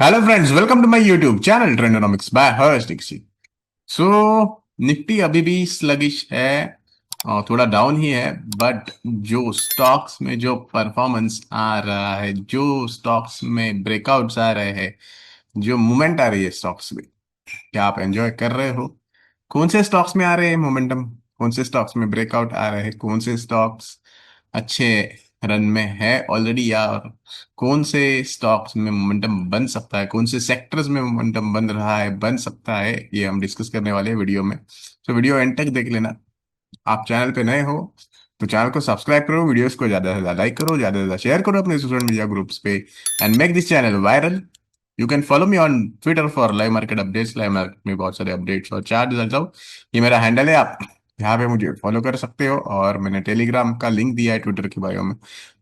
Hello friends, welcome to my YouTube channel Trendonomics by Harsh Dikshit. So Nifty अभी भी sluggish है और थोड़ा डाउन ही है। बट जो स्टॉक्स में जो परफॉर्मेंस आ रहा है, जो स्टॉक्स में ब्रेकआउट्स आ रहे हैं, जो मूवमेंट आ रही है स्टॉक्स में, क्या आप एंजॉय कर रहे हो? कौन से स्टॉक्स में आ रहे हैं मोमेंटम? कौन से स्टॉक्स में ब्रेकआउट आ रहे हैं? कौन से स्टॉक्स अच्छे रन में है ऑलरेडी, या कौन से स्टॉक्स में मोमेंटम बन सकता है? कौन से सेक्टर्स में मोमेंटम बन रहा है, बन सकता है? ये हम डिस्कस करने वाले हैं वीडियो में। तो वीडियो एंड तक देख लेना। आप चैनल पे नए हो तो चैनल को सब्सक्राइब करो, वीडियोस को ज्यादा से ज्यादा लाइक करो, ज्यादा से ज्यादा शेयर करो अपने सोशल मीडिया ग्रुप्स पे, and make this channel viral. You can follow me on Twitter for live market updates. Live market में बहुत सारे अपडेट्स और चार्ट डालता हूँ। ये मेरा हैंडल है, आप यहाँ पे मुझे फॉलो कर सकते हो। और मैंने टेलीग्राम का लिंक दिया है ट्विटर की बायो में,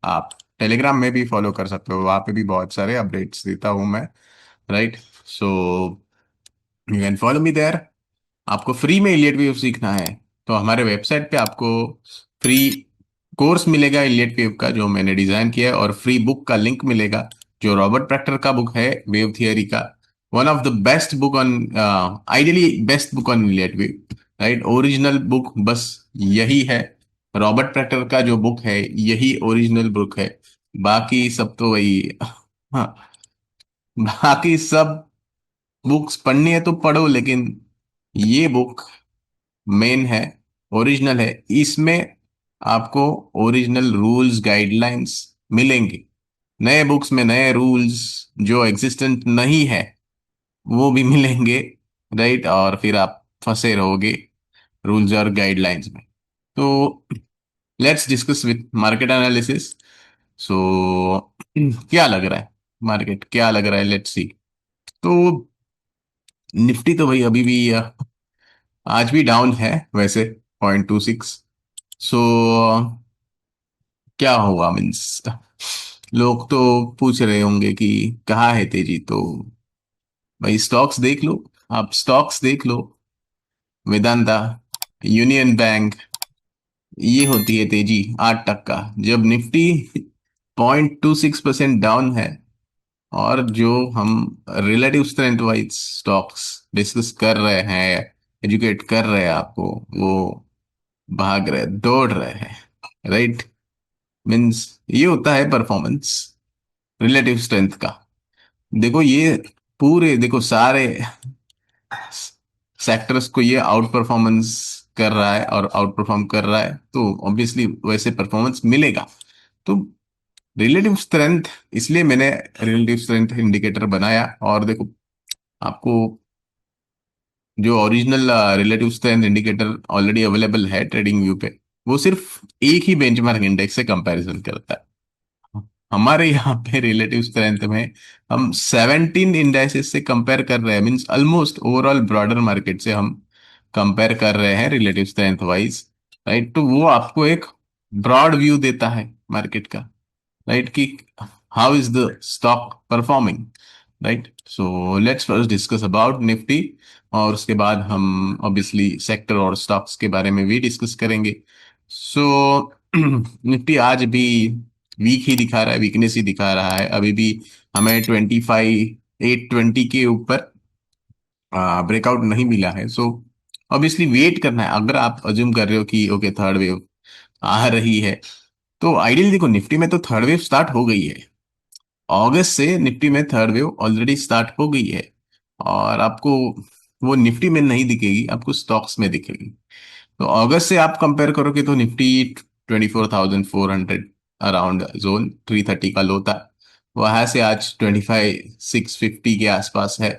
आप टेलीग्राम में भी फॉलो कर सकते हो। वहाँ पे भी बहुत सारे अपडेट्स देता हूँ मैं। Right. So you can follow me there. आपको फ्री में इलियट वेव सीखना है तो हमारे वेबसाइट पे आपको फ्री कोर्स मिलेगा इलियट वेव का, जो मैंने डिजाइन किया है, और फ्री बुक का लिंक मिलेगा, जो रॉबर्ट प्रैक्टर का बुक है, वेव थियरी का। One of the best book on, ideally best book on Elliot wave. Right, original book बस यही है। रॉबर्ट प्रैक्टर का जो बुक है यही ओरिजिनल बुक है। बाकी सब तो वही हाँ, बाकी सब बुक्स पढ़नी है तो पढ़ो, लेकिन ये बुक मेन है, ओरिजिनल है। इसमें आपको ओरिजिनल रूल्स गाइडलाइंस मिलेंगे। नए बुक्स में नए रूल्स जो एग्जिस्टेंट नहीं है वो भी मिलेंगे। राइट, और फिर आप फंसे रहोगे रूल्स और गाइडलाइंस में। तो let's discuss with market analysis. So क्या लग रहा है? मार्केट क्या लग रहा है? Let's see. तो निफ्टी तो भाई अभी भी आज भी डाउन है वैसे, 0.26। सो क्या होगा मीन्स, लोग तो पूछ रहे होंगे कि कहाँ है तेजी। तो भाई स्टॉक्स देख लो, आप स्टॉक्स देख लो। वेदांता, यूनियन बैंक, ये होती है तेजी 8 टक्का जब निफ्टी 0.26% डाउन है। और जो हम relative strength wise stocks discuss कर रहे हैं, एजुकेट कर रहे हैं आपको, वो भाग रहे, दौड़ रहे हैं। राइट, मीन्स ये होता है परफॉर्मेंस रिलेटिव स्ट्रेंथ का। देखो ये पूरे, देखो सारे सेक्टर्स को ये आउट परफॉर्मेंस कर रहा है और आउट परफॉर्म कर रहा है, तो ऑब्वियसली वैसे परफॉर्मेंस मिलेगा। तो रिलेटिव स्ट्रेंथ, इसलिए मैंने रिलेटिव स्ट्रेंथ इंडिकेटर बनाया। और देखो, आपको जो original relative strength indicator already available है ट्रेडिंग व्यू पे, वो सिर्फ एक ही बेंचमार्क इंडेक्स से कंपैरिजन करता है। हमारे यहाँ पे रिलेटिव स्ट्रेंथ में हम 17 इंडाइसेस से कंपेयर कर रहे हैं, means almost overall broader market से हम कंपेयर कर रहे हैं रिलेटिव स्ट्रेंथ वाइज। राइट, तो वो आपको एक ब्रॉड व्यू देता है मार्केट का। राइट, कि how is the stock performing. Right, so let's first discuss about Nifty, और उसके बाद हम ऑब्वियसली सेक्टर और स्टॉक्स के बारे में भी डिस्कस करेंगे। सो निफ्टी आज भी वीक ही दिखा रहा है, वीकनेस ही दिखा रहा है अभी भी। हमें 25,820 के ऊपर ब्रेकआउट नहीं मिला है। सो ऑब्वियसली वेट करना है। अगर आप अज्यूम कर रहे हो कि ओके थर्ड वेव आ रही है, तो आइडियली देखो निफ्टी में तो थर्ड वेव स्टार्ट हो गई है। अगस्त से निफ्टी में थर्ड वेव ऑलरेडी स्टार्ट हो गई है। और आपको वो निफ्टी में नहीं दिखेगी, आपको स्टॉक्स में दिखेगी। तो अगस्त से आप कंपेयर करोगे तो निफ्टी 24,400 अराउंड जोन, 330 का लो था, वहां से आज 25,650 के आसपास है।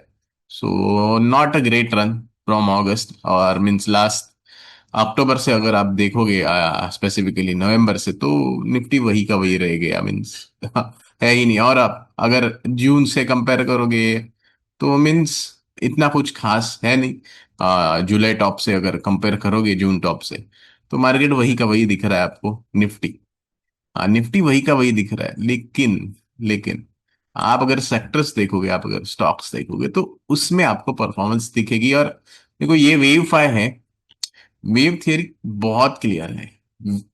So not a great run from अगस्त, और मीन्स लास्ट अक्टूबर से अगर आप देखोगे, स्पेसिफिकली नवंबर से, तो निफ्टी वही का वही रह गया, मीन्स है ही नहीं। और आप अगर जून से कंपेयर करोगे तो मीन्स इतना कुछ खास है नहीं। जुलाई टॉप से अगर कंपेयर करोगे जून टॉप से, तो मार्केट वही का वही दिख रहा है आपको, निफ्टी। हाँ, निफ्टी वही का वही दिख रहा है, लेकिन आप अगर सेक्टर्स देखोगे, आप अगर स्टॉक्स देखोगे, तो उसमें आपको परफॉर्मेंस दिखेगी। और देखो ये वेव फाइव है, वेव थियरी बहुत क्लियर है।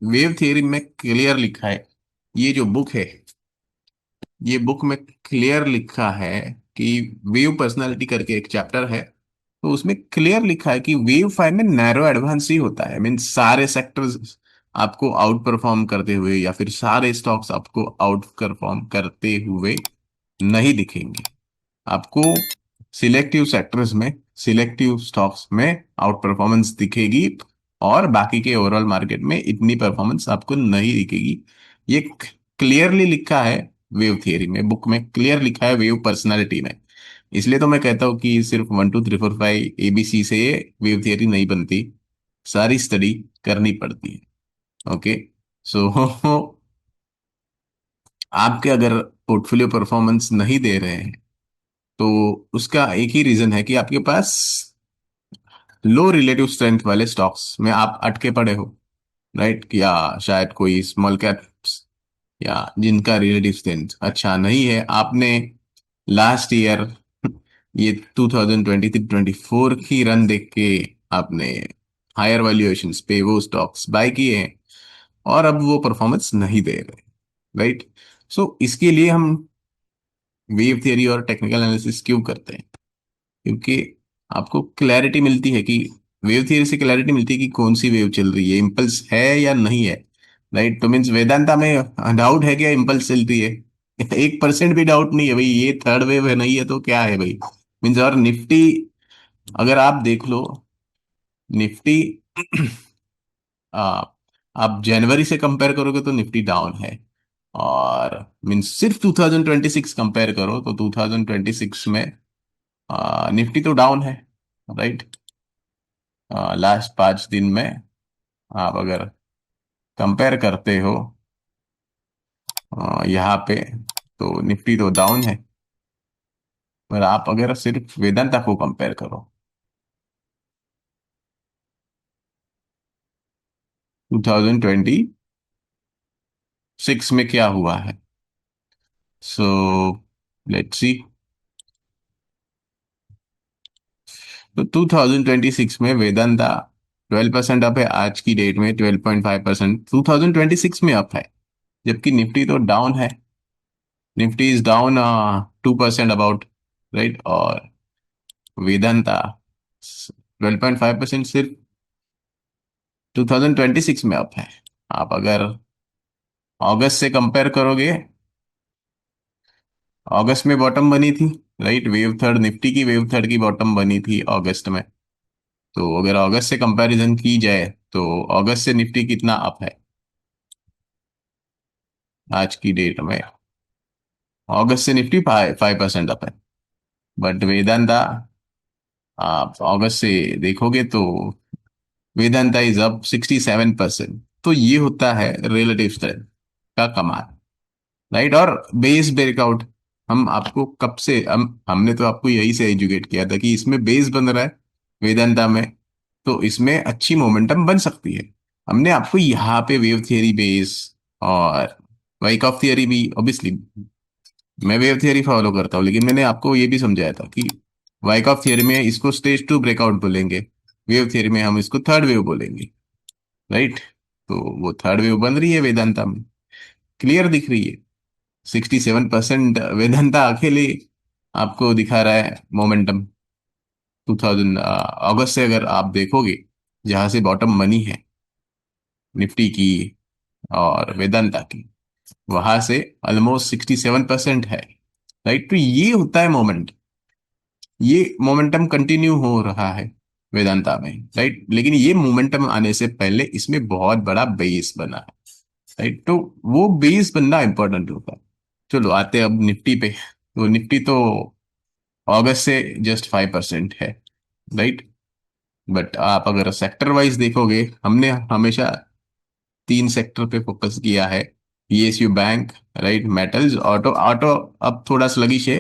वेव थियरी में क्लियर लिखा है, ये जो बुक है, ये बुक में क्लियर लिखा है कि वेव पर्सनालिटी करके एक चैप्टर है, तो उसमें क्लियर लिखा है कि वेव फाइव में नैरो एडवांस ही होता है। मीन सारे सेक्टर्स आपको आउट परफॉर्म करते हुए या फिर सारे स्टॉक्स आपको आउट परफॉर्म करते हुए नहीं दिखेंगे। आपको सिलेक्टिव सेक्टर्स में, सिलेक्टिव स्टॉक्स में आउट परफॉर्मेंस दिखेगी, और बाकी के ओवरऑल मार्केट में इतनी परफॉर्मेंस आपको नहीं दिखेगी। ये क्लियरली लिखा है वेव थियरी में, बुक में क्लियर लिखा है वेव पर्सनालिटी में। इसलिए तो मैं कहता हूँ कि सिर्फ 1 2 3 4 5 ABC से वेव थियरी नहीं बनती, सारी स्टडी करनी पड़ती है। ओके। सो आपके अगर पोर्टफोलियो परफॉर्मेंस नहीं दे रहे हैं, तो उसका एक ही रीजन है कि आपके पास लो रिलेटिव स्ट्रेंथ वाले स्टॉक्स में आप अटके पड़े हो, राइट? या शायद कोई स्मॉल कैप्स या जिनका रिलेटिव स्ट्रेंथ अच्छा नहीं है, आपने लास्ट ईयर ये 2023-24 की रन देख के आपने हायर वैल्यूएशंस पे वो स्टॉक्स बाय किए हैं, और अब वो परफॉर्मेंस नहीं दे रहे, राइट? सो इसके लिए हम वेव थियरी और टेक्निकल एनालिसिस क्यों करते हैं? क्योंकि आपको क्लैरिटी मिलती है कि वेव थियरी से क्लैरिटी मिलती है कि कौन सी वेव चल रही है, इम्पल्स है या नहीं है, राइट? तो मीन्स वेदांता में डाउट है क्या इम्पल्स चल रही है? 1% भी डाउट नहीं है भाई, ये थर्ड वेव है, नहीं है तो क्या है भाई? मीन्स और निफ्टी अगर आप देख लो, निफ्टी आ, आप जनवरी से कंपेयर करोगे तो निफ्टी डाउन है, और मीन्स सिर्फ 2026 कंपेयर करो तो 2026 में निफ्टी तो डाउन है, राइट? लास्ट 5 दिन में आप अगर कंपेयर करते हो यहाँ पे, तो निफ्टी तो डाउन है। पर आप अगर सिर्फ वेदांता को कंपेयर करो, 2026 में क्या हुआ है, सो लेट्स सी। तो 2026 में वेदांता 12% अप है, आज की डेट में 12.5% 2026 में अप है, जबकि निफ्टी तो डाउन है। Nifty is down 2% about, right? और वेदांता 12.5% सिर्फ 2026 में अप है। आप अगर अगस्त से कंपेयर करोगे, अगस्त में बॉटम बनी थी, राइट? वेव थर्ड, निफ्टी की वेव थर्ड की बॉटम बनी थी अगस्त में। तो अगर अगस्त से कंपैरिजन की जाए तो अगस्त से निफ्टी कितना अप है आज की डेट में? अगस्त से निफ्टी 5% अप है, बट वेदांता आप अगस्त से देखोगे तो वेदांता इज अप 67%। तो ये होता है रिलेटिव स्ट्रेंथ का कमाल, राइट? और बेस ब्रेकआउट, हम आपको कब से हमने तो आपको यही से एजुकेट किया था कि इसमें बेस बन रहा है वेदांता में, तो इसमें अच्छी मोमेंटम बन सकती है। हमने आपको यहाँ पे वेव थियरी बेस और वाइकॉफ थियरी भी, ऑब्वियसली मैं वेव थियरी फॉलो करता हूँ, लेकिन मैंने आपको ये भी समझाया था कि वाइकॉफ थियरी में इसको स्टेज 2 ब्रेकआउट बोलेंगे, वेव थियरी में हम इसको थर्ड वेव बोलेंगे, राइट? तो वो थर्ड वेव बन रही है वेदांता में, क्लियर दिख रही है। 67% वेदांता अकेले आपको दिखा रहा है मोमेंटम। अगस्त से अगर आप देखोगे, जहां से बॉटम बनी है निफ्टी की और वेदांता की, वहां से ऑलमोस्ट 67% है, राइट? तो ये होता है मोमेंट, ये मोमेंटम कंटिन्यू हो रहा है वेदांता में, राइट? लेकिन ये मोमेंटम आने से पहले इसमें बहुत बड़ा बेस बना है, राइट? तो वो बेस बनना इंपॉर्टेंट होता है। चलो आते हैं अब निफ्टी पे। तो निफ्टी तो अगस्त से जस्ट 5% है, राइट? बट आप अगर सेक्टर वाइज देखोगे, हमने हमेशा 3 सेक्टर पे फोकस किया है, PSU bank, right? Metals, auto. Auto अब थोड़ा स्लगिश है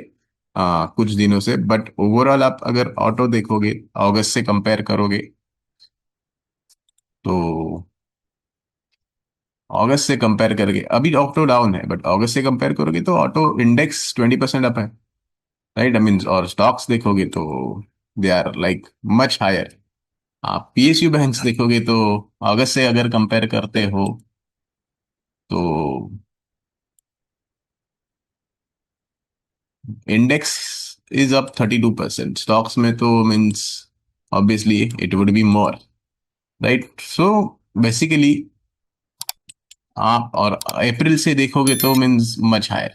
कुछ दिनों से, बट ओवरऑल आप अगर ऑटो देखोगे अगस्त से कंपेयर करोगे, तो अगस्त से कंपेयर करके अभी ऑटो डाउन है, बट अगस्त से कंपेयर करोगे तो ऑटो इंडेक्स 20% अप है, राइट? आई मीन, और स्टॉक्स देखोगे तो they are like much higher. आप पीएसयू बैंक्स देखोगे तो अगस्त से अगर कंपेयर करते हो तो इंडेक्स इज अप 32%। स्टॉक्स में तो means obviously it would be more, right? So basically आप और अप्रैल से देखोगे तो मीन्स मच हायर,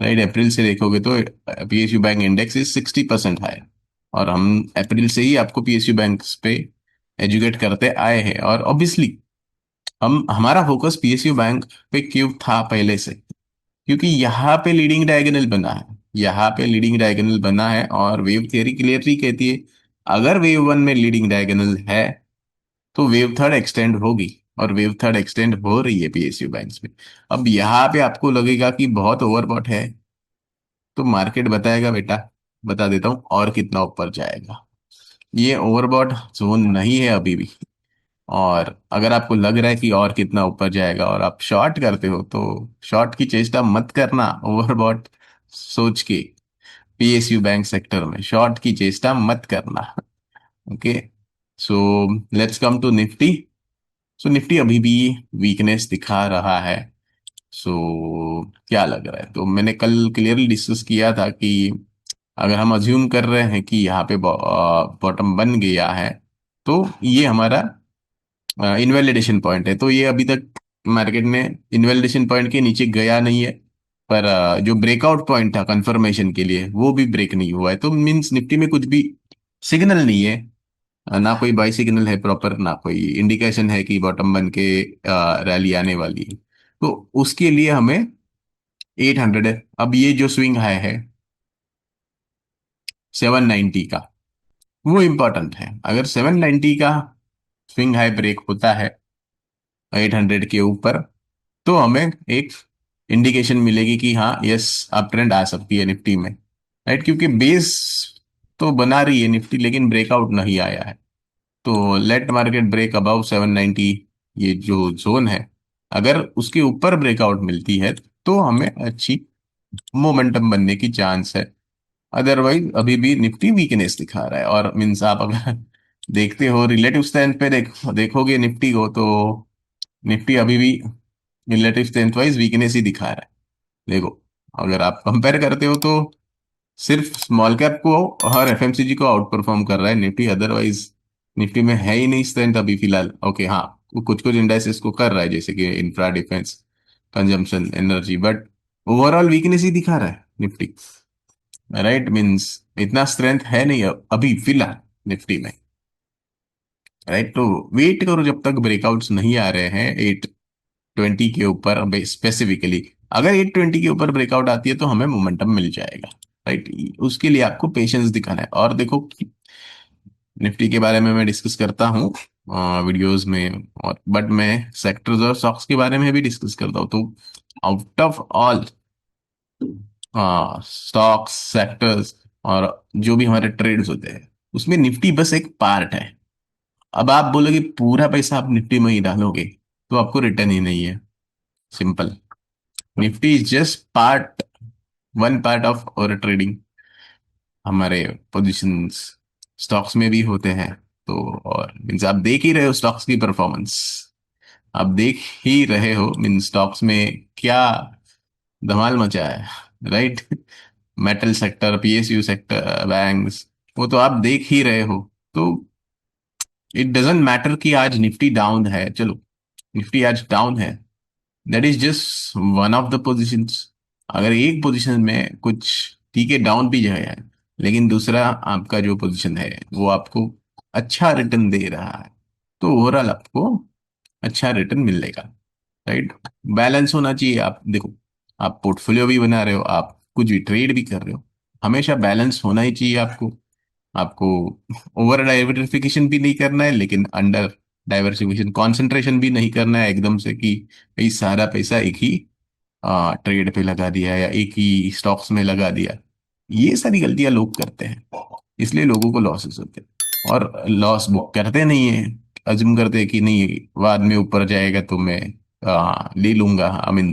राइट? अप्रैल से देखोगे तो PSU bank index is 60% higher. और हम अप्रैल से ही आपको पीएसयू बैंक पे एजुकेट करते आए हैं। और ऑब्वियसली हम हमारा फोकस पीएसयू बैंक पे क्यों था पहले से? क्योंकि यहाँ पे लीडिंग डायगोनल बना है, यहाँ पे लीडिंग डायगोनल बना है, और वेव थियरी क्लियरली कहती है अगर वेव वन में लीडिंग डायगोनल है तो वेव थर्ड एक्सटेंड होगी, और वेव थर्ड एक्सटेंड हो रही है पीएसयू बैंक्स में। अब यहाँ पे आपको लगेगा कि बहुत ओवरबॉट है, तो मार्केट बताएगा बेटा, बता देता हूँ और कितना ऊपर जाएगा। ये ओवरबॉट जोन नहीं है अभी भी। और अगर आपको लग रहा है कि और कितना ऊपर जाएगा और आप शॉर्ट करते हो, तो शॉर्ट की चेष्टा मत करना ओवरबॉट सोच के। पीएसयू बैंक सेक्टर में शॉर्ट की चेष्टा मत करना। Okay, so let's come to Nifty. So Nifty अभी भी वीकनेस दिखा रहा है। सो क्या लग रहा है? तो मैंने कल क्लियरली डिस्कस किया था कि अगर हम अज्यूम कर रहे हैं कि यहाँ पे बॉटम बन गया है, तो ये हमारा इनवैलिडेशन पॉइंट है। तो ये अभी तक मार्केट ने इनवैलिडेशन पॉइंट के नीचे गया नहीं है, पर जो ब्रेकआउट पॉइंट था कंफर्मेशन के लिए वो भी ब्रेक नहीं हुआ है। तो मीन्स निफ्टी में कुछ भी सिग्नल नहीं है, ना कोई बाई सिग्नल है प्रॉपर, ना कोई इंडिकेशन है कि बॉटम बन के रैली आने वाली है। तो उसके लिए हमें 800 है। अब ये जो स्विंग हाई है 790 का, वो इम्पोर्टेंट है। अगर 790 का स्विंग हाई ब्रेक होता है 800 के ऊपर, तो हमें एक इंडिकेशन मिलेगी कि हाँ यस, अप ट्रेंड आ सकती है निफ्टी में, राइट? क्योंकि बेस तो बना रही है निफ्टी, लेकिन ब्रेकआउट नहीं आया है। तो लेट मार्केट ब्रेक अबव 790, ये जो जोन है, अगर उसके ऊपर ब्रेकआउट मिलती है तो हमें अच्छी मोमेंटम बनने की चांस है। अदरवाइज अभी भी निफ्टी वीकनेस दिखा रहा है। और मीन्स आप अगर देखते हो रिलेटिव स्ट्रेंथ पे देखोगे निफ्टी को, तो निफ्टी अभी भी रिलेटिव स्ट्रेंथ वाइज वीकनेस ही दिखा रहा है। देखो, अगर आप कंपेयर करते हो तो सिर्फ स्मॉल कैप को और एफएमसीजी को आउट परफॉर्म कर रहा है निफ्टी। अदरवाइज निफ्टी में है ही नहीं स्ट्रेंथ अभी फिलहाल। ओके हाँ, वो कुछ कुछ इंडाइसेस को कर रहा है, जैसे कि infra, defence, consumption, energy, but overall weakness ही दिखा रहा है निफ्टी, राइट? मीन्स इतना स्ट्रेंथ है नहीं अभी फिलहाल निफ्टी में, राइट? तो वेट करो जब तक ब्रेकआउट्स नहीं आ रहे हैं 820 के ऊपर स्पेसिफिकली। अगर 820 के ऊपर ब्रेकआउट आती है तो हमें मोमेंटम मिल जाएगा, राइट? उसके लिए आपको पेशेंस दिखाना है। और देखो, निफ्टी के बारे में मैं डिस्कस करता हूँ वीडियोस में, और बट मैं सेक्टर्स और स्टॉक्स के बारे में भी डिस्कस करता हूँ। तो out of all stocks, sectors और जो भी हमारे ट्रेड्स होते हैं, उसमें निफ्टी बस एक पार्ट है। अब आप बोलोगे पूरा पैसा आप निफ्टी में ही डालोगे तो आपको रिटर्न ही नहीं है। Simple, Nifty is just part, one part of और ट्रेडिंग। हमारे पोजीशंस स्टॉक्स में भी होते हैं। तो और मीन्स आप देख ही रहे हो स्टॉक्स की परफॉर्मेंस, आप देख ही रहे हो मीन स्टॉक्स में क्या धमाल मचा है, right? Metal sector, PSU sector, banks, वो तो आप देख ही रहे हो। तो इट डजेंट मैटर कि आज निफ्टी डाउन है, चलो निफ्टी आज डाउन है, that is just one of the positions. अगर एक पोजीशन में कुछ ठीक है डाउन भी जो है, लेकिन दूसरा आपका जो पोजीशन है वो आपको अच्छा रिटर्न दे रहा है, तो ओवरऑल आपको अच्छा रिटर्न मिलेगा, राइट? बैलेंस होना चाहिए। आप देखो, आप पोर्टफोलियो भी बना रहे हो, आप कुछ भी ट्रेड भी कर रहे हो, हमेशा बैलेंस होना ही चाहिए आपको। आपको ओवर डाइवर्सिफिकेशन भी नहीं करना है, लेकिन अंडर डाइवर्सिफिकेशन कॉन्सेंट्रेशन भी नहीं करना है एकदम से कि भाई सारा पैसा एक ही ट्रेड पे लगा दिया या एक ही स्टॉक्स में लगा दिया। ये सारी गलतियां लोग करते हैं, इसलिए लोगों को लॉसेस होते हैं और लॉस बुक करते नहीं है। अज्यूम करते हैं कि नहीं बाद में ऊपर जाएगा तो मैं ले लूंगा, आई मीन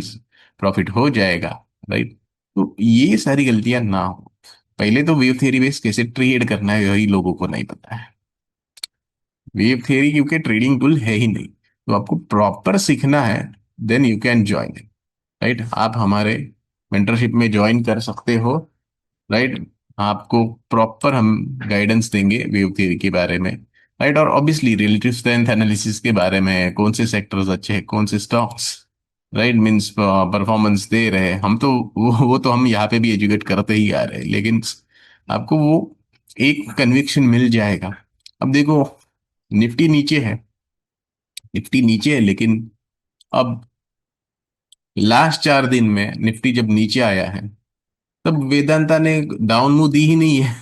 प्रॉफिट हो जाएगा, राइट? तो ये सारी गलतियां ना हो। पहले तो वेव थ्योरी बेस कैसे ट्रेड करना है यही लोगों को नहीं पता है। वेव थ्योरी क्योंकि ट्रेडिंग टूल है ही नहीं, तो आपको प्रॉपर सीखना है, then you can join, right? आप हमारे मेंटरशिप में ज्वाइन कर सकते हो, राइट? आपको प्रॉपर हम गाइडेंस देंगे वेव थ्योरी के बारे में, राइट। और ऑब्वियसली रिलेटिव स्ट्रेंथ एनालिसिस के बारे में, कौन से सेक्टर्स अच्छे हैं, कौन से स्टॉक्स राइट मींस परफॉर्मेंस दे रहे हैं। हम तो वो तो हम यहाँ पे भी एजुकेट करते ही आ रहे हैं, लेकिन आपको वो एक कन्विक्शन मिल जाएगा। अब देखो, निफ्टी नीचे है, निफ्टी नीचे है, लेकिन अब लास्ट 4 दिन में निफ्टी जब नीचे आया है, तब वेदांता ने डाउन मूव दी ही नहीं है।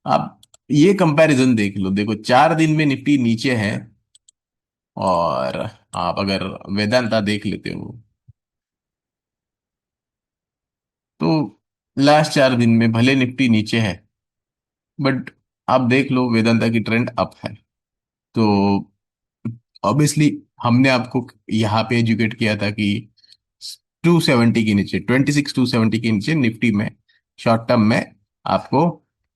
आप ये कंपैरिजन देख लो, देखो 4 दिन में निफ्टी नीचे है, और आप अगर वेदांता देख लेते हो तो लास्ट 4 दिन में भले निफ्टी नीचे है, बट आप देख लो वेदांता की ट्रेंड अप है। तो ऑब्वियसली हमने आपको यहाँ पे एजुकेट किया था कि 270 के नीचे, 26 270 के नीचे निफ्टी में शॉर्ट टर्म में आपको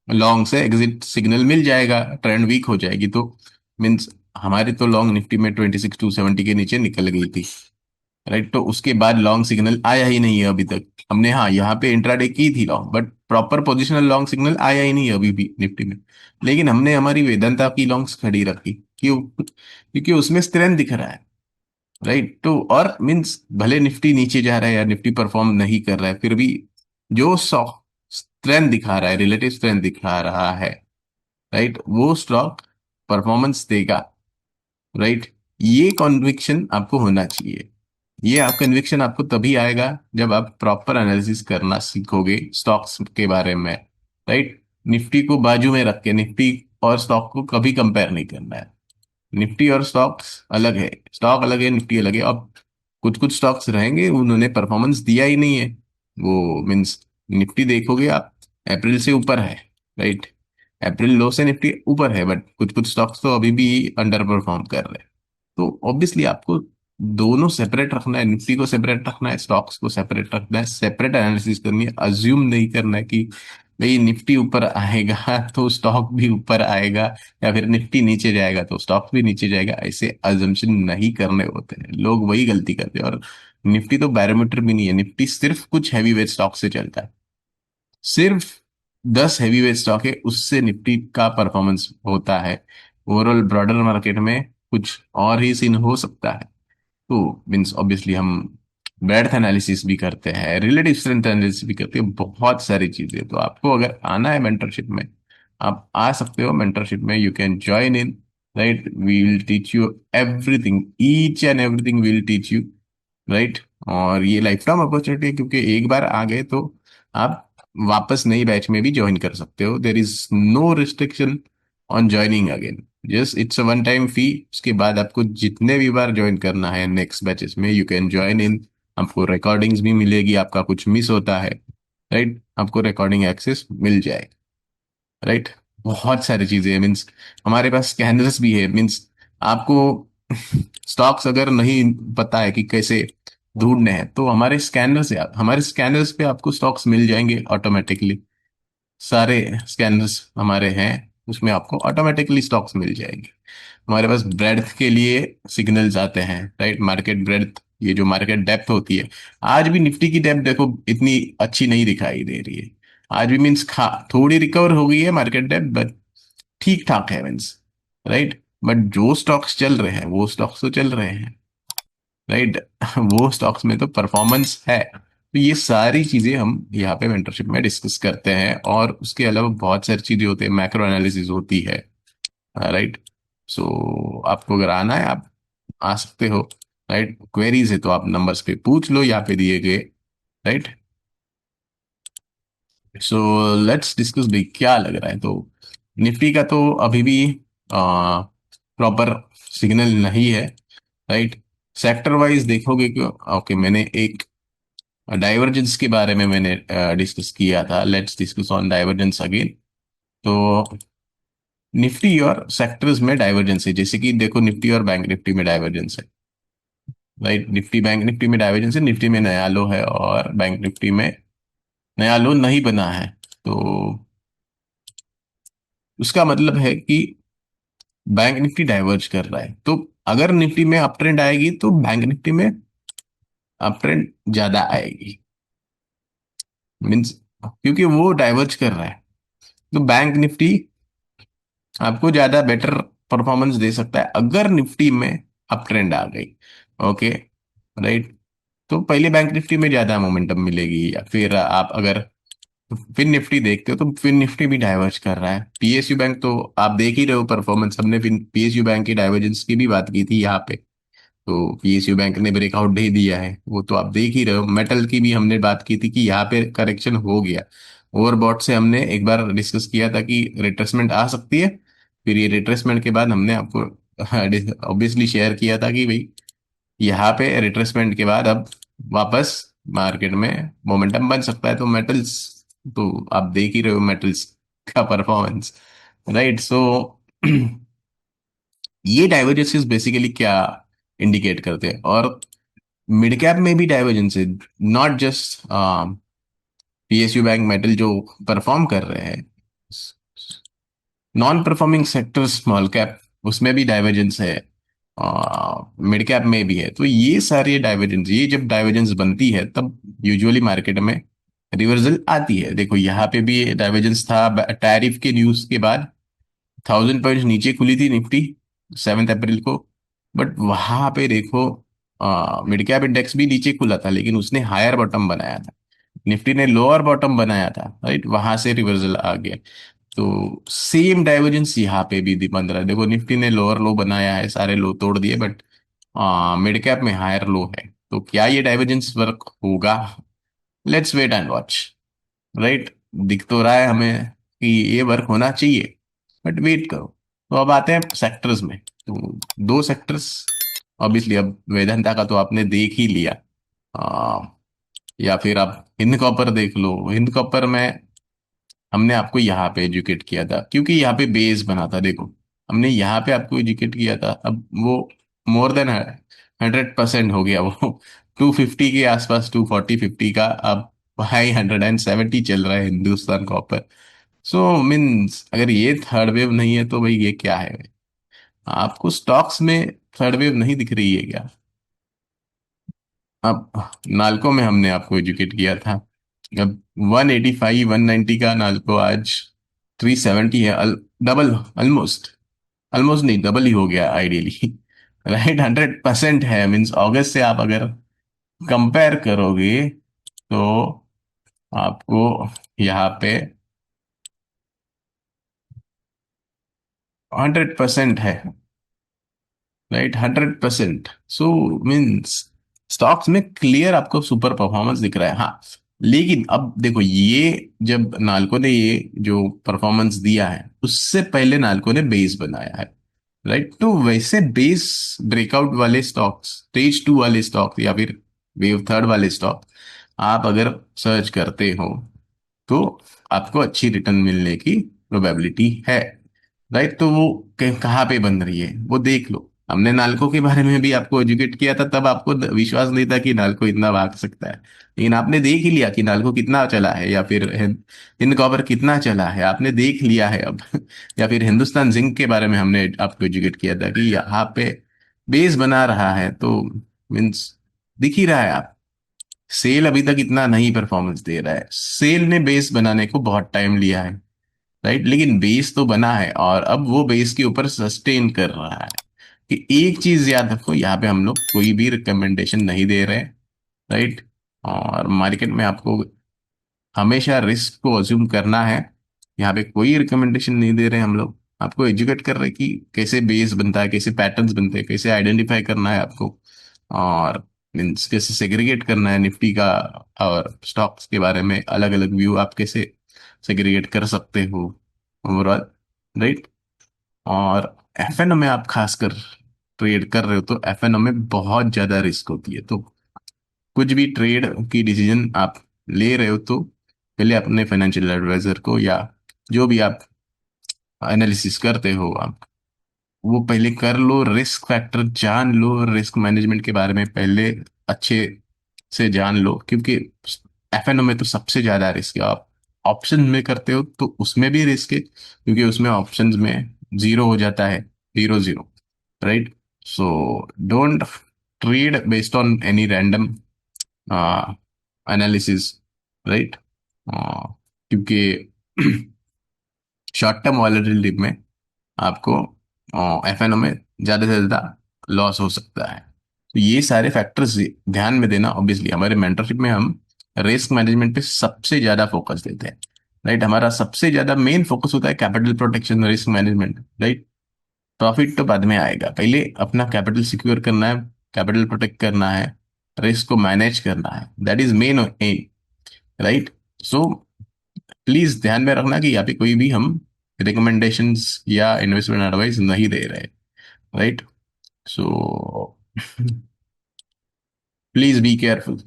लॉन्ग से एग्जिट सिग्नल मिल जाएगा, ट्रेंड वीक हो जाएगी तो। मीन्स हमारी तो लॉन्ग निफ्टी में 26 270 के नीचे निकल गई थी, राइट। तो उसके बाद लॉन्ग सिग्नल आया ही नहीं है अभी तक। हमने हाँ यहाँ पे इंट्राडे की थी long, but proper positional long signal आया ही नहीं है अभी भी निफ्टी में। लेकिन हमने हमारी वेदांता की लॉन्ग्स खड़ी रखी, क्यों? क्योंकि उसमें स्ट्रेंथ दिख रहा है, राइट। तो और मीन्स भले निफ्टी नीचे जा रहा है या निफ्टी परफॉर्म नहीं कर रहा है, फिर भी जो स्टॉक स्ट्रेंथ दिखा रहा है, रिलेटिव स्ट्रेंथ दिखा रहा है, राइट, वो स्टॉक परफॉर्मेंस देगा, राइट। ये कॉन्विक्शन आपको होना चाहिए। ये आप कन्विक्शन आपको तभी आएगा जब आप प्रॉपर एनालिसिस करना सीखोगे स्टॉक्स के बारे में, राइट। निफ्टी को बाजू में रख के निफ्टी और स्टॉक को कभी कंपेयर नहीं करना है। निफ्टी और स्टॉक्स अलग है, स्टॉक अलग है, निफ्टी अलग है। अब कुछ कुछ स्टॉक्स रहेंगे उन्होंने परफॉर्मेंस दिया ही नहीं है, वो मीन्स निफ्टी देखोगे आप, अप्रैल से ऊपर है, राइट। अप्रैल लो से निफ्टी ऊपर है, बट कुछ कुछ स्टॉक्स तो अभी भी अंडर परफॉर्म कर रहे हैं। तो ऑब्वियसली आपको दोनों सेपरेट रखना है, निफ्टी को सेपरेट रखना है, स्टॉक्स को सेपरेट रखना है, सेपरेट एनालिसिस करनी है। अज्यूम नहीं करना है कि भाई निफ्टी ऊपर आएगा तो स्टॉक भी ऊपर आएगा, या फिर निफ्टी नीचे जाएगा तो स्टॉक भी नीचे जाएगा। ऐसे अजम्पशन नहीं करने होते हैं, लोग वही गलती करते हैं। और निफ्टी तो बैरोमीटर भी नहीं है, निफ्टी सिर्फ कुछ हैवी वेट स्टॉक से चलता है। सिर्फ 10 हैवीवेट स्टॉक है, उससे निफ्टी का परफॉर्मेंस होता है। ओवरऑल ब्रॉडर मार्केट में कुछ और ही सीन हो सकता है। तो मीन्स ऑब्वियसली हम ब्रेडथ एनालिसिस भी करते हैं, रिलेटिव स्ट्रेंथ एनालिसिस भी करते हैं, बहुत सारी चीजें। तो आपको अगर आना है मेंटरशिप में, आप आ सकते हो मेंटरशिप में, you can join in, right. We will teach you everything, each and everything will teach you, right. और ये लाइफ टाइम अपॉर्चुनिटी है, क्योंकि एक बार आ गए तो आप वापस नई बैच में भी ज्वाइन कर सकते हो। There is no restriction on joining again, just it's a one time fee. उसके बाद आपको जितने भी बार ज्वाइन करना है नेक्स्ट बैचेस में, यू कैन ज्वाइन इन। आपको रिकॉर्डिंग्स भी मिलेगी, आपका कुछ मिस होता है, राइट, आपको रिकॉर्डिंग एक्सेस मिल जाए, राइट। बहुत सारी चीजें हैं, मीन्स हमारे पास स्कैनर्स भी है। मीन्स आपको स्टॉक्स अगर नहीं पता है कि कैसे ढूंढने हैं, तो हमारे स्कैनर्स है, हमारे स्कैनर्स पे आपको स्टॉक्स मिल जाएंगे ऑटोमेटिकली। सारे स्कैनर्स हमारे हैं, उसमें आपको ऑटोमेटिकली स्टॉक्स मिल जाएंगे। हमारे पास ब्रेड्थ के लिए सिग्नल्स आते हैं, राइट, मार्केट ब्रेड्थ, ये जो मार्केट डेप्थ होती है। आज भी निफ्टी की डेप्थ देखो इतनी अच्छी नहीं दिखाई दे रही है। आज भी मीन्स खा थोड़ी रिकवर हो गई है मार्केट डेप्थ, बट ठीक ठाक है मीन्स, राइट। बट जो स्टॉक्स चल रहे हैं वो स्टॉक्स तो चल रहे हैं, राइट। वो स्टॉक्स में तो परफॉर्मेंस है। तो ये सारी चीजें हम यहाँ पे मेंटरशिप में डिस्कस करते हैं, और उसके अलावा बहुत सारी चीजें होती है, मैक्रो एनालिसिस होती है, राइट। सो आपको अगर आना है आप आ सकते हो, राइट। क्वेरीज है तो आप नंबर्स पे पूछ लो, यहाँ पे दिए गए, राइट। सो लेट्स डिस्कस भाई क्या लग रहा है। तो निफ्टी का तो अभी भी प्रॉपर सिग्नल नहीं है, राइट। सेक्टर वाइज देखोगे क्यों, ओके, मैंने एक डाइवर्जेंस के बारे में मैंने डिस्कस किया था, let's discuss on divergence again. तो निफ्टी और सेक्टर्स में डाइवर्जेंस है, जैसे कि देखो निफ्टी और बैंक निफ्टी में डाइवर्जेंस है, राइट। निफ्टी बैंक निफ्टी में डाइवर्जेंस है, निफ्टी में नया लो है और बैंक निफ्टी में नया लो नहीं बना है। तो उसका मतलब है कि बैंक निफ्टी डाइवर्ज कर रहा है। तो अगर निफ्टी में अप ट्रेंड आएगी तो बैंक निफ्टी में अप ट्रेंड ज्यादा आएगी। मीन्स क्योंकि वो डाइवर्ज कर रहा है। तो बैंक निफ्टी आपको ज्यादा बेटर परफॉर्मेंस दे सकता है अगर निफ्टी में अप ट्रेंड आ गई। Okay, right. तो पहले बैंक निफ्टी में ज्यादा मोमेंटम मिलेगी, या फिर आप अगर फिर निफ्टी देखते हो तो फिर निफ्टी भी डाइवर्ज कर रहा है। पीएसयू बैंक तो आप देख ही रहे हो परफॉर्मेंस, हमने फिर पीएसयू बैंक की डाइवर्जेंस की भी बात की थी यहाँ पे। तो पीएसयू बैंक ने ब्रेकआउट दे दिया है, वो तो आप देख ही रहे हो। मेटल की भी हमने बात की थी कि यहाँ पे करेक्शन हो गया। ओवरबॉट से हमने एक बार डिस्कस किया था कि रिट्रेसमेंट आ सकती है। फिर ये रिट्रेसमेंट के बाद हमने आपको ऑब्वियसली शेयर किया था कि भाई यहाँ पे रिट्रेसमेंट के बाद अब वापस मार्केट में मोमेंटम बन सकता है। तो मेटल्स तो आप देख ही रहे हो मेटल्स का परफॉर्मेंस, राइट। सो ये डाइवर्जेंसेस बेसिकली क्या इंडिकेट करते हैं, और मिड कैप में भी डाइवर्जेंस है। Not just PSU bank metal जो परफॉर्म कर रहे हैं, non performing sector small cap उसमें भी डाइवर्जेंस है, मिड कैप में भी है। तो ये सारे डाइवर्जेंस, ये जब डाइवर्जेंस बनती है तब यूजुअली मार्केट में रिवर्सल आती है। देखो यहाँ पे भी डाइवर्जेंस था टैरिफ के न्यूज के बाद। 1000 पॉइंट नीचे खुली थी निफ्टी 7 अप्रैल को। बट वहां पे देखो मिड कैप इंडेक्स भी नीचे खुला था, लेकिन उसने हायर बॉटम बनाया था। निफ्टी ने लोअर बॉटम बनाया था, राइट। वहां से रिवर्सल आ गया। तो सेम डाइवर्जेंस यहाँ पे भी बन रहा है। देखो निफ्टी ने लोअर लो बनाया है, सारे लो तोड़ दिए, बट मिड कैप में हायर लो है। तो क्या ये डाइवर्जेंस वर्क होगा? Let's wait and watch, right. दिख तो रहा है हमें कि ये वर्क होना चाहिए, बट वेट करो। तो अब आते हैं सेक्टर्स में। तो दो सेक्टर्स, ऑब्वियसली अब वेदांता का तो आपने देख ही लिया। आ, या फिर आप हिंद कॉपर देख लो। हिंद कॉपर में हमने आपको यहाँ पे एजुकेट किया था, क्योंकि यहाँ पे बेस बना था। देखो हमने यहाँ पे आपको एजुकेट किया था, अब वो मोर देन 100% हो गया वो 250 के आसपास, 240-50 का अब हाई 170 चल रहा है हिंदुस्तान कॉपर। सो मीन्स अगर ये थर्ड वेव नहीं है तो भाई ये क्या है? आपको स्टॉक्स में थर्ड वेव नहीं दिख रही है क्या? अब नालको में हमने आपको एजुकेट किया था। अब 185 190 का नालको आज 370 है। डबल, ऑलमोस्ट, ऑलमोस्ट नहीं, डबल ही हो गया आइडियली राइट। 100% है। मीन्स अगस्त से आप अगर कंपेयर करोगे तो आपको यहाँ पे 100% है, राइट। 100%। सो मीन्स स्टॉक्स में क्लियर आपको सुपर परफॉर्मेंस दिख रहा है। हाँ, लेकिन अब देखो ये जब नालको ने ये जो परफॉर्मेंस दिया है, उससे पहले नालको ने बेस बनाया है, राइट। तो वैसे बेस ब्रेकआउट वाले स्टॉक्स, स्टेज 2 वाले स्टॉक्स, या फिर वेव थर्ड वाले स्टॉक आप अगर सर्च करते हो तो आपको अच्छी रिटर्न मिलने की प्रोबेबिलिटी है, राइट। तो वो कहाँ पे बन रही है वो देख लो। हमने नालको के बारे में भी आपको एजुकेट किया था, तब आपको विश्वास नहीं था कि नालको इतना भाग सकता है। लेकिन आपने देख ही लिया कि नालको कितना चला है, या फिर हिंद कॉपर कितना चला है, आपने देख लिया है अब या फिर हिंदुस्तान जिंक के बारे में हमने आपको एजुकेट किया था कि यहाँ पे बेस बना रहा है। तो मीन्स दिख ही रहा है। आप सेल अभी तक इतना नहीं परफॉर्मेंस दे रहा है, सेल ने बेस बनाने को बहुत टाइम लिया है, राइट। लेकिन बेस तो बना है और अब वो बेस के ऊपर सस्टेन कर रहा है। कि एक चीज याद रखो, यहाँ पे हम लोग कोई भी रिकमेंडेशन नहीं दे रहे, राइट। और मार्केट में आपको हमेशा रिस्क को अज्यूम करना है। यहाँ पे कोई रिकमेंडेशन नहीं दे रहे हम लोग, आपको एजुकेट कर रहे हैं कि कैसे बेस बनता है, कैसे पैटर्न्स बनते हैं, कैसे आइडेंटिफाई करना है आपको, और मीन्स कैसे सेग्रीगेट करना है निफ्टी का और स्टॉक्स के बारे में अलग अलग व्यू आप कैसे सेग्रीगेट कर सकते हो ओवरऑल, राइट। और एफएनओ में आप खासकर ट्रेड कर रहे हो तो एफएनओ में बहुत ज्यादा रिस्क होती है। तो कुछ भी ट्रेड की डिसीजन आप ले रहे हो तो पहले अपने फाइनेंशियल एडवाइजर को, या जो भी आप एनालिसिस करते हो आप, वो पहले कर लो। रिस्क फैक्टर जान लो, रिस्क मैनेजमेंट के बारे में पहले अच्छे से जान लो, क्योंकि एफएनओ में तो सबसे ज्यादा रिस्क है। आप ऑप्शन में करते हो तो उसमें भी रिस्क है, क्योंकि उसमें ऑप्शंस में जीरो हो जाता है, 0-0, right. So don't trade based on any random analysis, right. क्योंकि शॉर्ट टर्म वॉलेटिलिटी में आपको एफएनओ में ज्यादा से ज्यादा लॉस हो सकता है। तो ये सारे फैक्टर्स ध्यान में देना। ऑब्वियसली हमारे मेंटरशिप में हम रिस्क मैनेजमेंट पे सबसे ज्यादा फोकस देते हैं। राइट, हमारा सबसे ज्यादा मेन फोकस होता है capital protection, risk management. Right, profit तो बाद में आएगा, पहले अपना कैपिटल सिक्योर करना है, कैपिटल प्रोटेक्ट करना है, रिस्क को मैनेज करना है। That is main M. Right, so please ध्यान में रखना कि यहाँ पे कोई भी हम रिकमेंडेशंस या इन्वेस्टमेंट एडवाइस नहीं दे रहे। Right, so please be careful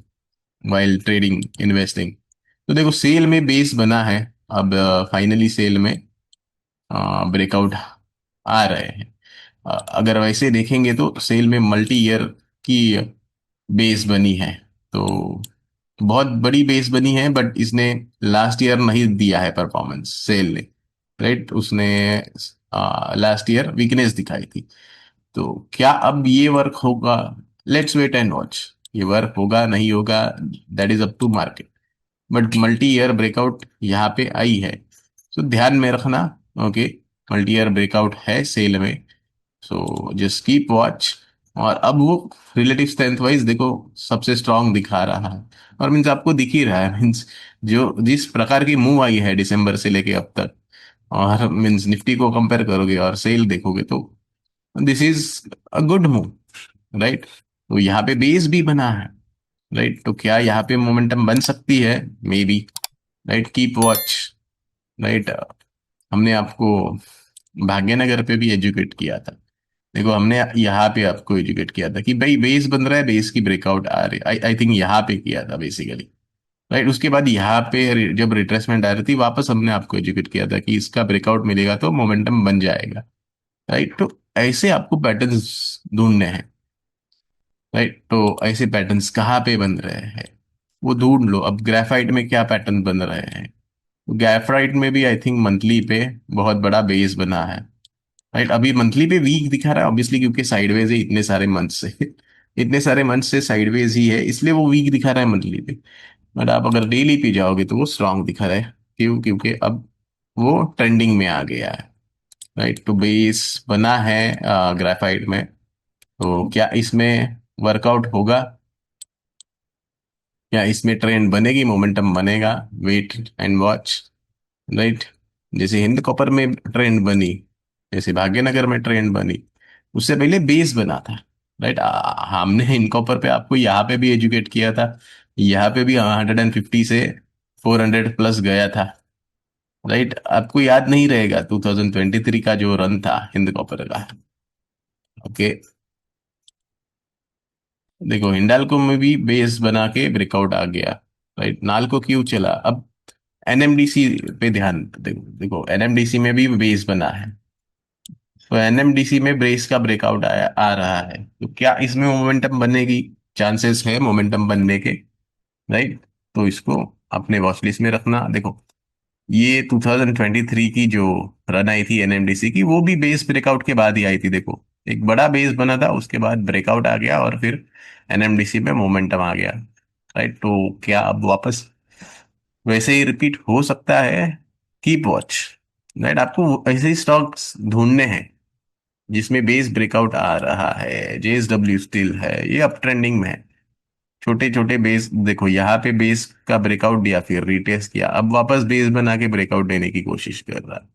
while trading investing. तो देखो सेल में बेस बना है। अब फाइनली सेल में ब्रेकआउट आ रहे हैं। अगर वैसे देखेंगे तो सेल में मल्टी ईयर की बेस बनी है। तो बहुत बड़ी बेस बनी है, बट इसने लास्ट ईयर नहीं दिया है परफॉर्मेंस सेल ने। राइट, उसने लास्ट ईयर वीकनेस दिखाई थी। तो क्या अब ये वर्क होगा? Let's wait and watch. ये वर्क होगा नहीं होगा, that is up to market. But multi year breakout यहाँ पे आई है, तो ध्यान में रखना। ओके, मल्टी ईयर ब्रेकआउट है सेल में, सो जस्ट कीप वॉच। और अब वो रिलेटिव स्ट्रेंथ वाइज देखो सबसे स्ट्रांग दिखा रहा है। और मीन्स आपको दिख ही रहा है, मीन्स जो जिस प्रकार की मूव आई है दिसंबर से लेके अब तक, और मीन्स निफ्टी को कंपेयर करोगे और सेल देखोगे तो this is a good move. Right, तो यहाँ पे बेस भी बना है। राइट, तो क्या यहाँ पे मोमेंटम बन सकती है? May be. Right, keep watch. Right, हमने आपको भाग्यनगर पे भी एजुकेट किया था। देखो हमने यहाँ पे आपको एजुकेट किया था कि भाई बेस बन रहा है, बेस की ब्रेकआउट आ रही। आई आई थिंक यहाँ पे किया था बेसिकली। राइट, उसके बाद यहाँ पे जब रिट्रेसमेंट आ रही थी वापस, हमने आपको एजुकेट किया था कि इसका ब्रेकआउट मिलेगा तो मोमेंटम बन जाएगा। राइट, तो ऐसे आपको पैटर्न्स ढूंढने हैं। राइट, तो ऐसे पैटर्न्स कहाँ पे बन रहे हैं वो ढूंढ लो। अब ग्रेफाइट में क्या पैटर्न बन रहे हैं? ग्रेफाइट में भी आई थिंक मंथली पे बहुत बड़ा बेस बना है। राइट, अभी मंथली पे वीक दिखा रहा है ऑब्वियसली, क्योंकि साइडवेज है इतने सारे मंथ से इतने सारे मंथ से साइडवेज ही है, इसलिए वो वीक दिखा रहा है मंथली पे। बट आप अगर डेली पे जाओगे तो वो स्ट्रांग दिखा रहा है। क्यों? क्योंकि अब वो ट्रेंडिंग में आ गया है। राइट, तो बेस बना है ग्रेफाइट में। तो क्या इसमें वर्कआउट होगा? क्या इसमें ट्रेंड बनेगी, मोमेंटम बनेगा? Wait and watch. राइट, जैसे हिंद कॉपर में ट्रेंड बनी, जैसे भाग्यनगर में ट्रेंड बनी, उससे पहले बेस बना था। राइट, हमने हिंद कॉपर पे आपको यहाँ पे भी एजुकेट किया था। यहाँ पे भी 150 से 400 प्लस गया था। राइट, आपको याद नहीं रहेगा 2023 का जो रन था हिंद कॉपर का। ओके, देखो हिंडाल्को में भी बेस बना के ब्रेकआउट आ गया। राइट, नाल्को क्यों चला? अब एनएमडीसी पे ध्यान देखो। देखो एनएमडीसी में भी बेस बना है, तो एनएमडीसी में ब्रेस का ब्रेकआउट आया आ रहा है, तो क्या इसमें मोमेंटम बनने की चांसेस है मोमेंटम बनने के? राइट, तो इसको अपने वॉच लिस्ट में रखना। देखो ये 2023 की जो रन आई थी एनएमडीसी की, वो भी बेस ब्रेकआउट के बाद ही आई थी। देखो एक बड़ा बेस बना था, उसके बाद ब्रेकआउट आ गया और फिर एनएमडीसी में मोमेंटम आ गया। राइट, तो क्या अब वापस वैसे ही रिपीट हो सकता है? Keep watch. राइट, आपको ऐसे ही स्टॉक्स ढूंढने हैं जिसमें बेस ब्रेकआउट आ रहा है। जेएसडब्ल्यू स्टील है, ये अप ट्रेंडिंग में है। छोटे छोटे बेस देखो, यहाँ पे बेस का ब्रेकआउट दिया, फिर रीटेस्ट किया, अब वापस बेस बना के ब्रेकआउट देने की कोशिश कर रहा है।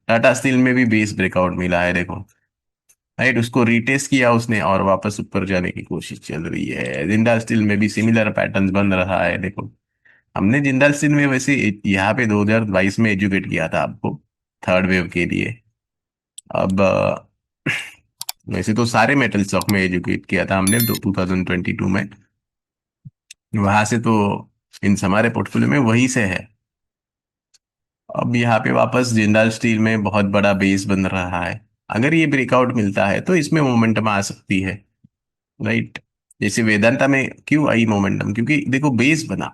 टाटा स्टील में भी बेस ब्रेकआउट मिला है देखो। राइट, उसको रीटेस्ट किया उसने और वापस ऊपर जाने की कोशिश चल रही है। जिंदाल स्टील में भी सिमिलर पैटर्न बन रहा है देखो। हमने जिंदाल स्टील में वैसे यहाँ पे 2022 में एजुकेट किया था आपको थर्ड वेव के लिए। अब वैसे तो सारे मेटल स्टॉक में एजुकेट किया था हमने 2022 में। वहां से तो इन हमारे पोर्टफोलियो में वही से है। अब यहाँ पे वापस जिंदाल स्टील में बहुत बड़ा बेस बन रहा है। अगर ये ब्रेकआउट मिलता है तो इसमें मोमेंटम आ सकती है। राइट, जैसे वेदांता में क्यों आई मोमेंटम? क्योंकि देखो बेस बना।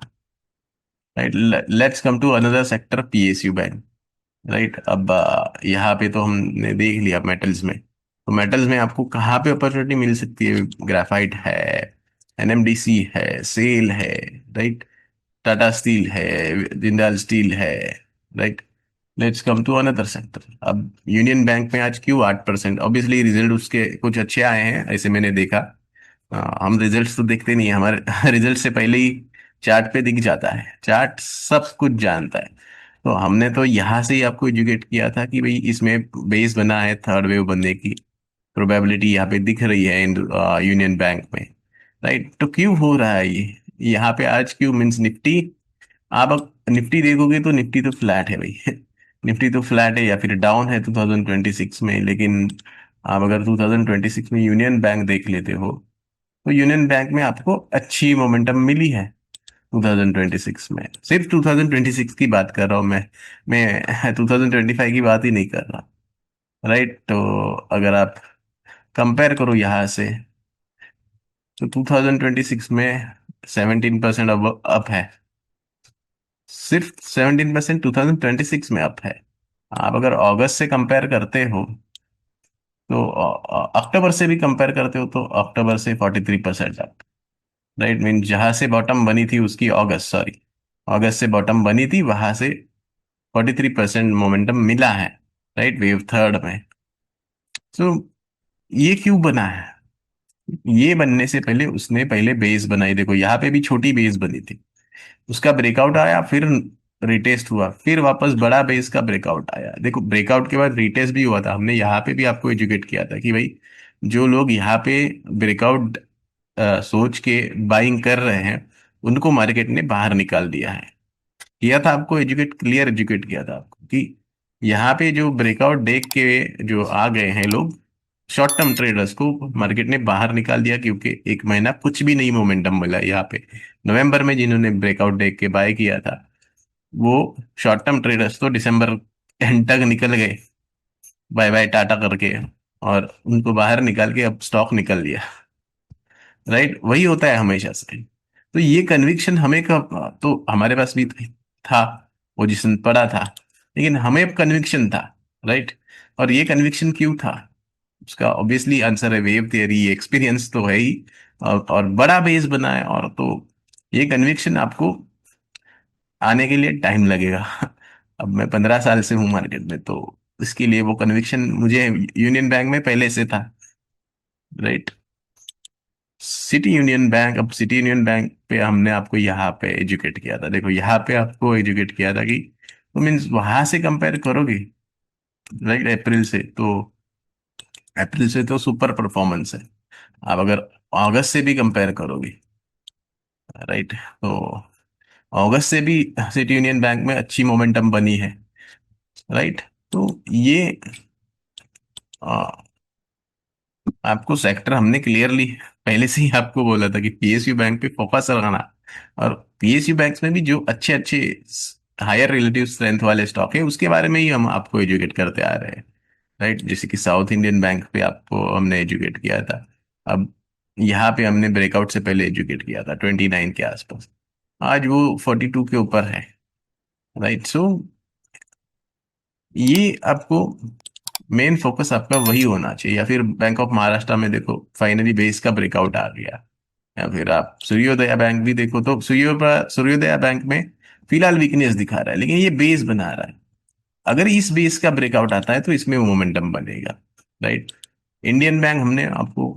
Right, let's come to another sector, PSU bank. Right, अब यहाँ पे तो हमने देख लिया मेटल्स में। तो मेटल्स में आपको कहाँ पे अपॉर्चुनिटी मिल सकती है? ग्राफाइट है, एनएमडीसी है, सेल है। राइट, टाटा स्टील है, जिंदाल स्टील है, right. Let's come to another sector. अब यूनियन बैंक में आज क्यों 8%? ऑब्वियसली रिजल्ट उसके कुछ अच्छे आए हैं, ऐसे मैंने देखा। हम रिजल्ट्स तो देखते नहीं है, हमारे रिजल्ट से पहले ही चार्ट पे दिख जाता है, चार्ट सब कुछ जानता है। तो हमने तो यहाँ से ही आपको एजुकेट किया था कि भाई इसमें बेस बना है थर्ड वेव बनने की, प्रोबेबिलिटी यहाँ पे दिख रही है यूनियन बैंक में, राइट। तो क्यों हो रहा है ये यहाँ पे आज? क्यों मीन्स निफ्टी, आप निफ्टी देखोगे तो निफ्टी तो फ्लैट है भाई। निफ्टी तो फ्लैट है या फिर डाउन है 2026 में, लेकिन आप अगर 2026 में यूनियन बैंक देख लेते हो तो यूनियन बैंक में आपको अच्छी मोमेंटम मिली है 2026 में। सिर्फ 2026 की बात कर रहा हूँ मैं 2025 की बात ही नहीं कर रहा, राइट। तो अगर आप कंपेयर करो यहाँ से तो 2026 में 17% अब अप है, सिर्फ 17% 2026 में अप है। आप अगर अगस्त से कंपेयर करते हो तो अक्टूबर से भी कंपेयर करते हो तो अक्टूबर से 43% अप, राइट। मीन जहां से बॉटम बनी थी उसकी, अगस्त सॉरी, अगस्त से बॉटम बनी थी वहां से 43% मोमेंटम मिला है, राइट, वेव थर्ड में। तो ये क्यों बना है? ये बनने से पहले उसने पहले बेस बनाई, देखो यहाँ पे भी छोटी बेस बनी थी, उसका ब्रेकआउट आया, फिर रिटेस्ट हुआ, फिर वापस बड़ा बेस का ब्रेकआउट आया। देखो ब्रेकआउट के बाद रिटेस्ट भी हुआ था, हमने यहाँ पे भी आपको एजुकेट किया था कि भाई जो लोग यहाँ पे ब्रेकआउट सोच के बाइंग कर रहे हैं उनको मार्केट ने बाहर निकाल दिया है। किया था आपको एजुकेट, क्लियर एजुकेट किया था आपको कि यहाँ पे जो ब्रेकआउट देख के जो आ गए हैं लोग, शॉर्ट टर्म ट्रेडर्स को मार्केट ने बाहर निकाल दिया, क्योंकि एक महीना कुछ भी नहीं मोमेंटम मिला यहाँ पे। नवंबर में जिन्होंने ब्रेकआउट देख के बाय किया था वो शॉर्ट टर्म ट्रेडर्स तो दिसंबर एंड तक निकल गए बाय बाय टाटा करके, और उनको बाहर निकाल के अब स्टॉक निकल लिया, राइट। वही होता है हमेशा से। तो ये कन्विक्शन हमें कब, तो हमारे पास भी था, पोजीशन पड़ा था, लेकिन हमें कन्विक्शन था, राइट। और ये कन्विक्शन क्यों था? उसका ऑब्वियसली आंसर है वेव थियरी, एक्सपीरियंस तो है ही, और बड़ा बेस बना है, और तो ये कन्विक्शन आपको आने के लिए टाइम लगेगा। अब मैं 15 साल से हूँ मार्केट में, तो इसके लिए वो कन्विक्शन मुझे यूनियन बैंक में पहले से था, राइट। सिटी यूनियन बैंक, अब सिटी यूनियन बैंक पे हमने आपको यहाँ पे एजुकेट किया था, देखो यहाँ पे आपको एजुकेट किया था कि तो मीन्स वहां से कंपेयर करोगे, राइट, अप्रैल से तो, अप्रैल से तो सुपर परफॉर्मेंस है। आप अगर अगस्त से भी कंपेयर करोगे, राइट, तो अगस्त से भी सिटी यूनियन बैंक में अच्छी मोमेंटम बनी है, राइट। तो ये आपको सेक्टर हमने क्लियरली पहले से ही आपको बोला था कि पीएसयू बैंक पे फोकस रखना, और पीएसयू बैंक में भी जो अच्छे अच्छे हायर रिलेटिव स्ट्रेंथ वाले स्टॉक है उसके बारे में ही हम आपको एजुकेट करते आ रहे हैं, राइट। जैसे कि साउथ इंडियन बैंक पे आपको हमने एजुकेट किया था, अब यहाँ पे हमने ब्रेकआउट से पहले एजुकेट किया था 29 के आसपास, आज वो 42 के ऊपर है, राइट। सो ये आपको मेन फोकस आपका वही होना चाहिए। या फिर बैंक ऑफ महाराष्ट्र में देखो फाइनली बेस का ब्रेकआउट आ गया, या फिर आप सूर्योदया बैंक भी देखो तो सूर्योदया बैंक में फिलहाल वीकनेस दिखा रहा है, लेकिन ये बेस बना रहा है। अगर इस बेस का ब्रेकआउट आता है तो इसमें मोमेंटम बनेगा, राइट। इंडियन बैंक हमने आपको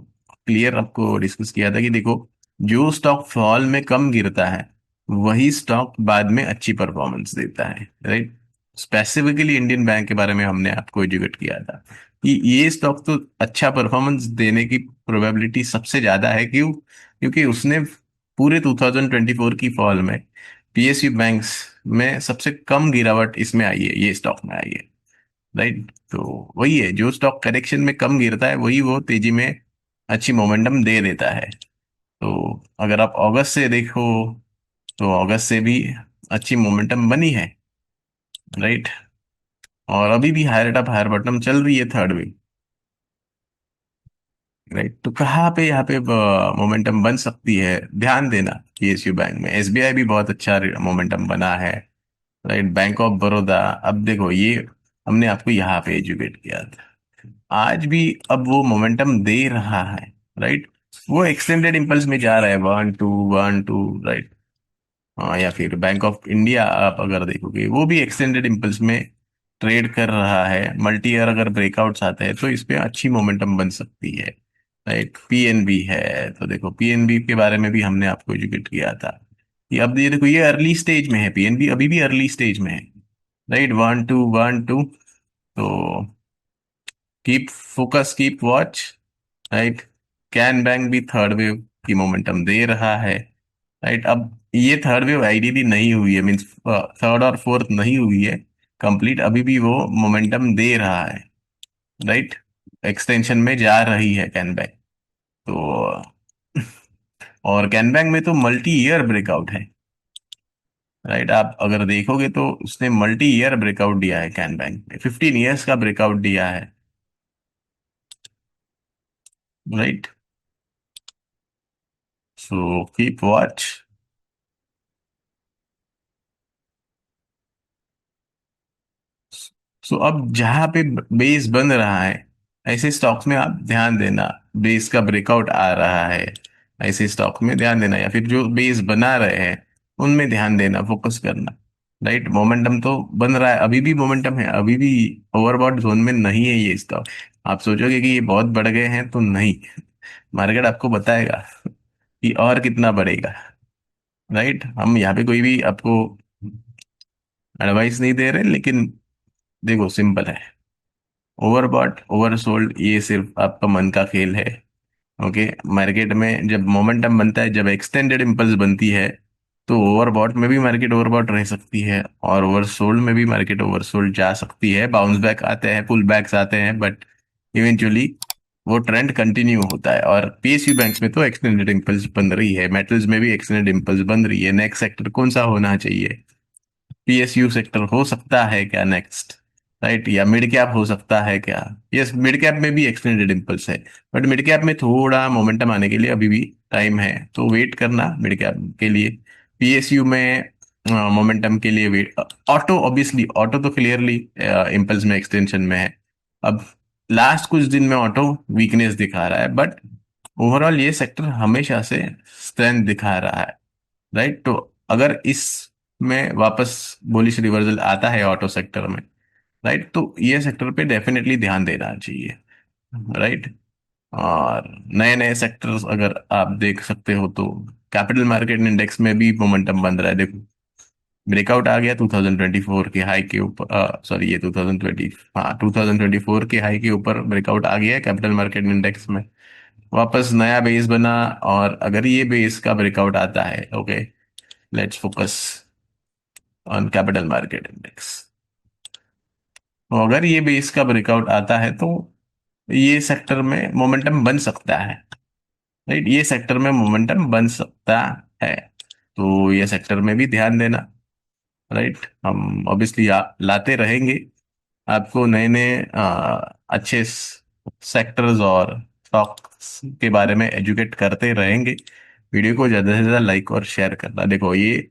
क्लियर आपको डिस्कस किया था कि देखो जो स्टॉक फॉल में कम गिरता है वही स्टॉक बाद में अच्छी परफॉर्मेंस देता है, राइट। स्पेसिफिकली इंडियन बैंक के बारे में हमने आपको एजुकेट किया था कि ये स्टॉक तो अच्छा परफॉर्मेंस देने की प्रोबेबिलिटी सबसे ज्यादा है, क्यों? क्योंकि उसने पूरे 2024 की फॉल में पीएसयू बैंक्स में सबसे कम गिरावट इसमें आई है, ये स्टॉक में आई है, राइट। तो वही है, जो स्टॉक करेक्शन में कम गिरता है वही वो तेजी में अच्छी मोमेंटम दे देता है। तो अगर आप अगस्त से देखो तो अगस्त से भी अच्छी मोमेंटम बनी है, राइट। और अभी भी हायर टॉप हायर बॉटम चल रही है थर्ड वीक, राइट। तो कहाँ पे यहाँ पे मोमेंटम बन सकती है, ध्यान देना। पीएसयू बैंक में, एसबीआई भी बहुत अच्छा मोमेंटम बना है, राइट। बैंक ऑफ बड़ौदा, अब देखो ये हमने आपको यहाँ पे एजुकेट किया था, आज भी अब वो मोमेंटम दे रहा है, राइट। वो एक्सटेंडेड इम्पल्स में जा रहा है, 1 2 1 2, राइट। या फिर बैंक ऑफ इंडिया आप अगर देखोगे वो भी एक्सटेंडेड इम्पल्स में ट्रेड कर रहा है। मल्टी ईयर अगर ब्रेकआउट्स आते हैं तो इस पे अच्छी मोमेंटम बन सकती है। राइट, पीएनबी है तो देखो पीएनबी के बारे में भी हमने आपको एजुकेट किया था कि अब ये देखो ये अर्ली स्टेज में है, पीएनबी अभी भी अर्ली स्टेज में है। राइट, 1 2 1 2। तो keep focus, keep watch. Right, can bank भी थर्ड वेव की मोमेंटम दे रहा है। राइट, अब ये थर्ड वेव आइडियली नहीं हुई है, मीन्स थर्ड और फोर्थ नहीं हुई है कंप्लीट, अभी भी वो मोमेंटम दे रहा है। राइट, एक्सटेंशन में जा रही है कैन बैंक। तो और कैन बैंक में तो मल्टी ईयर ब्रेकआउट है। राइट, आप अगर देखोगे तो उसने मल्टी ईयर ब्रेकआउट दिया है, कैन बैंक में 15 ईयर्स का ब्रेकआउट दिया है। Right, so keep watch. So अब जहां पे बेस बन रहा है ऐसे स्टॉक्स में आप ध्यान देना। बेस का ब्रेकआउट आ रहा है ऐसे स्टॉक में ध्यान देना, या फिर जो बेस बना रहे हैं उनमें ध्यान देना, फोकस करना। राइट, मोमेंटम तो बन रहा है, अभी भी मोमेंटम है, अभी भी ओवरबॉट जोन में नहीं है ये स्टॉक। आप सोचोगे कि ये बहुत बढ़ गए हैं तो नहीं, मार्केट आपको बताएगा कि और कितना बढ़ेगा। राइट, हम यहाँ पे कोई भी आपको एडवाइस नहीं दे रहे, लेकिन देखो सिंपल है, ओवरबॉट ओवरसोल्ड ये सिर्फ आपका मन का खेल है। ओके, मार्केट में जब मोमेंटम बनता है, जब एक्सटेंडेड इम्पल्स बनती है, तो ओवरबॉट में भी मार्केट ओवरबॉट रह सकती है और ओवरसोल्ड में भी मार्केट ओवरसोल्ड जा सकती है। बाउंस बैक आते हैं, पुल बैक्स आते हैं, बट इवेंचुअली वो ट्रेंड कंटिन्यू होता है। और पीएसयू बैंक्स में तो एक्सटेंडेड इम्पल्स बन रही है, मेटल्स में भी एक्सटेंडेड इम्पल्स बन रही है। नेक्स्ट सेक्टर कौन सा होना चाहिए? पीएसयू सेक्टर हो सकता है क्या नेक्स्ट? राइट, या मिड कैप हो सकता है क्या? यस, मिड कैप में भी एक्सटेंडेड इम्पल्स है, बट मिड कैप में थोड़ा मोमेंटम आने के लिए अभी भी टाइम है, तो वेट करना मिड कैप के लिए। पीएसयू में मोमेंटम के लिए वेट। ऑटो, ऑब्वियसली ऑटो तो क्लियरली इम्पल्स में एक्सटेंशन में है। अब लास्ट कुछ दिन में ऑटो वीकनेस दिखा रहा है, बट ओवरऑल ये सेक्टर हमेशा से स्ट्रेंथ दिखा रहा है। राइट, तो अगर इस में वापस बुलिश रिवर्सल आता है ऑटो सेक्टर में, राइट, तो ये सेक्टर पे डेफिनेटली ध्यान देना चाहिए। राइट, और नए नए सेक्टर्स अगर आप देख सकते हो तो कैपिटल मार्केट इंडेक्स में भी मोमेंटम बन रहा है। देखो ब्रेकआउट आ गया 2024 के हाई के ऊपर, सॉरी ये 2020, हाँ 2024 के हाई के ऊपर ब्रेकआउट आ गया है कैपिटल मार्केट इंडेक्स में। वापस नया बेस बना, और अगर ये बेस का ब्रेकआउट आता है, okay, let's focus on capital market index. तो अगर ये बेस का ब्रेकआउट आता है तो ये सेक्टर में मोमेंटम बन सकता है। राइट, ये सेक्टर में मोमेंटम बन सकता है, तो ये सेक्टर में भी ध्यान देना। राइट, हम ऑब्वियसली लाते रहेंगे आपको नए नए अच्छे सेक्टर्स और स्टॉक्स के बारे में एजुकेट करते रहेंगे। वीडियो को ज़्यादा से ज़्यादा लाइक और शेयर करना। देखो ये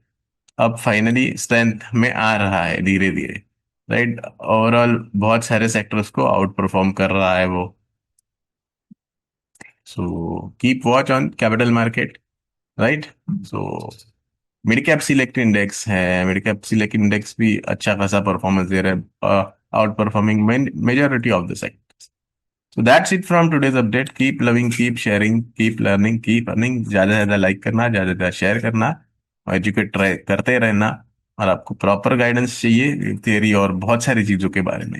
अब फाइनली स्ट्रेंथ में आ रहा है धीरे धीरे। राइट, ओवरऑल बहुत सारे सेक्टर्स को आउट परफॉर्म कर रहा है वो। सो keep watch on capital market. Right, so mid cap select index है, मिड कैप सिलेक्ट इंडेक्स भी अच्छा खासा परफॉर्मेंस दे रहा है, out performing majority of the sectors. So that's it from today's update. Keep loving, keep sharing, keep learning, keep earning. ज्यादा से ज्यादा like करना, ज्यादा से ज्यादा शेयर करना, और एजुकेट ट्राई करते रहना। और आपको प्रॉपर गाइडेंस चाहिए थियरी और बहुत सारी चीजों के बारे में,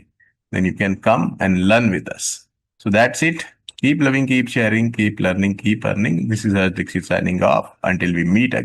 then you can come and learn with us. So that's it. Keep loving, keep sharing, keep learning, keep earning. This is Hardik signing off. Until we meet again.